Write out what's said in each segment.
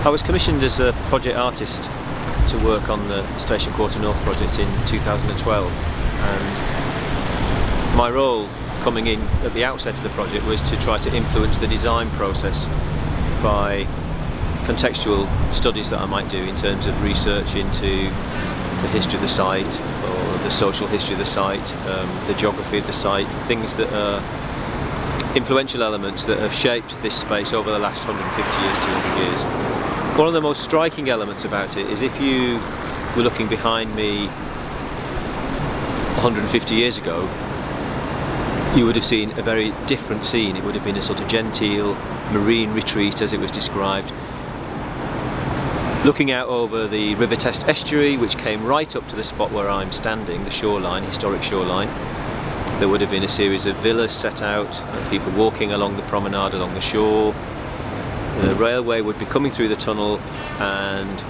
I was commissioned as a project artist to work on the Station Quarter North project in 2012, and my role coming in at the outset of the project was to try to influence the design process by contextual studies that I might do in terms of research into the history of the site, or the social history of the site, the geography of the site, things that are influential elements that have shaped this space over the last 150 years, 200 years. One of the most striking elements about it is, if you were looking behind me 150 years ago, you would have seen a very different scene. It would have been a sort of genteel marine retreat, as it was described, looking out over the River Test estuary, which came right up to the spot where I'm standing, the shoreline, historic shoreline. There would have been a series of villas set out, people walking along the promenade along the shore. The railway would be coming through the tunnel and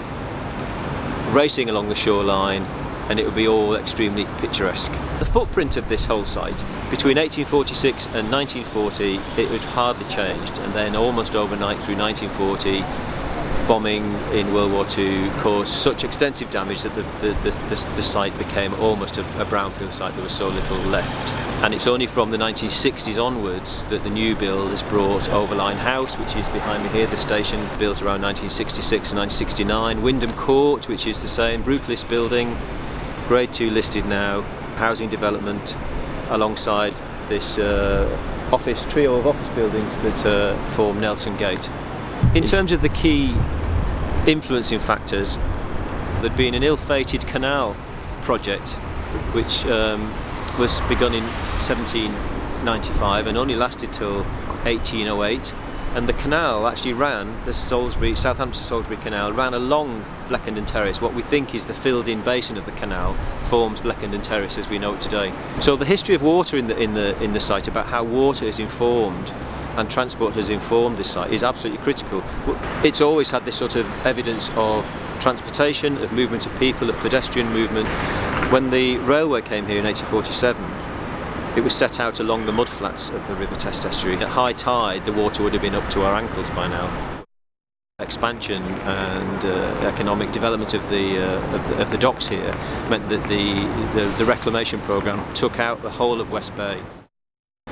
racing along the shoreline, and it would be all extremely picturesque. The footprint of this whole site, between 1846 and 1940, it had hardly changed, and then almost overnight through 1940, bombing in World War II caused such extensive damage that the site became almost a brownfield site. There was so little left. And it's only from the 1960s onwards that the new build has brought Overline House, which is behind me here, the station built around 1966 and 1969, Wyndham Court, which is the same, Brutalist building, Grade 2 listed now, housing development alongside this trio of office buildings that form Nelson Gate. In terms of the key influencing factors, there'd been an ill-fated canal project which was begun in 1795 and only lasted till 1808, and the canal actually ran, the Southampton-Salisbury Canal ran along Bleckenden Terrace. What we think is the filled-in basin of the canal forms Bleckenden Terrace as we know it today. So the history of water in the site, about how water is informed and transport has informed this site, is absolutely critical. It's always had this sort of evidence of transportation, of movement of people, of pedestrian movement. When the railway came here in 1847, it was set out along the mudflats of the River Test estuary. At high tide, the water would have been up to our ankles by now. Expansion and economic development of the docks here meant that the reclamation programme took out the whole of West Bay.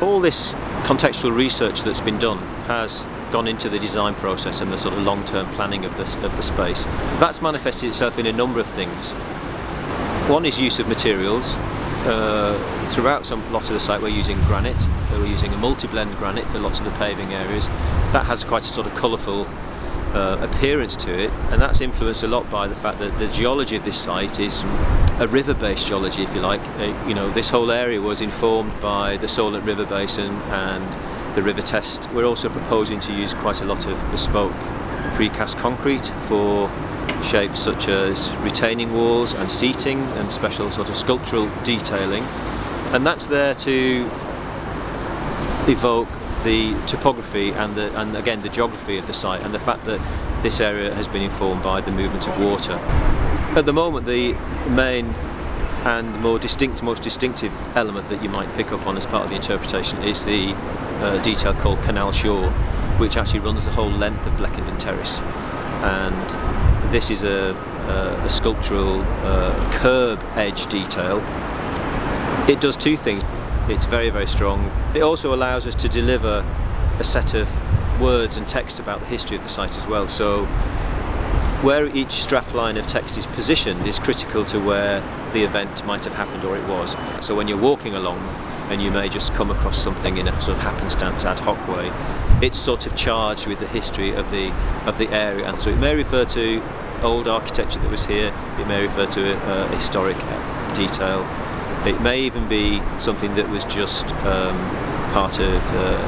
All this contextual research that's been done has gone into the design process and the sort of long-term planning of the space. That's manifested itself in a number of things. One is use of materials. Throughout lots of the site we're using granite. We're using a multi-blend granite for lots of the paving areas. That has quite a sort of colourful appearance to it, and that's influenced a lot by the fact that the geology of this site is a river-based geology, if you like. This whole area was informed by the Solent River Basin and the River Test. We're also proposing to use quite a lot of bespoke precast concrete for shapes such as retaining walls and seating and special sort of sculptural detailing, and that's there to evoke the topography and again the geography of the site, and the fact that this area has been informed by the movement of water. At the moment, the main and most distinctive element that you might pick up on as part of the interpretation is the detail called Canal Shore, which actually runs the whole length of Bleckenden Terrace, and this is a sculptural curb edge detail. It does two things. It's very, very strong. It also allows us to deliver a set of words and text about the history of the site as well. So where each strapline of text is positioned is critical to where the event might have happened or it was. So when you're walking along and you may just come across something in a sort of happenstance ad hoc way, it's sort of charged with the history of the area, and so it may refer to old architecture that was here, it may refer to a historic detail. It may even be something that was just part of the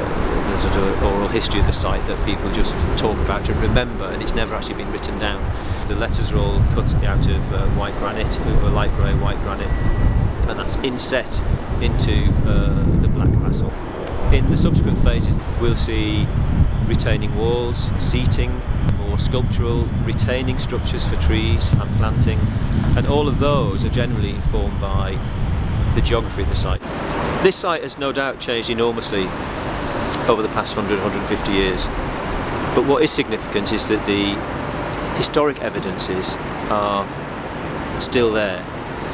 sort of oral history of the site that people just talk about and remember, and it's never actually been written down. The letters are all cut out of white granite, or light grey white granite, and that's inset into the black basalt. In the subsequent phases, we'll see retaining walls, seating, more sculptural retaining structures for trees and planting, and all of those are generally informed by the geography of the site. This site has no doubt changed enormously over the past 100, 150 years, but what is significant is that the historic evidences are still there,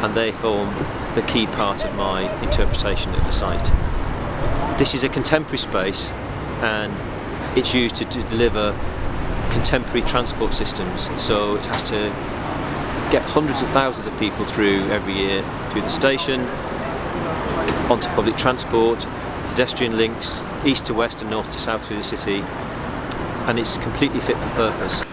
and they form the key part of my interpretation of the site. This is a contemporary space, and it's used to deliver contemporary transport systems, so it has to get hundreds of thousands of people through every year through the station, onto public transport, pedestrian links, east to west and north to south through the city, and it's completely fit for purpose.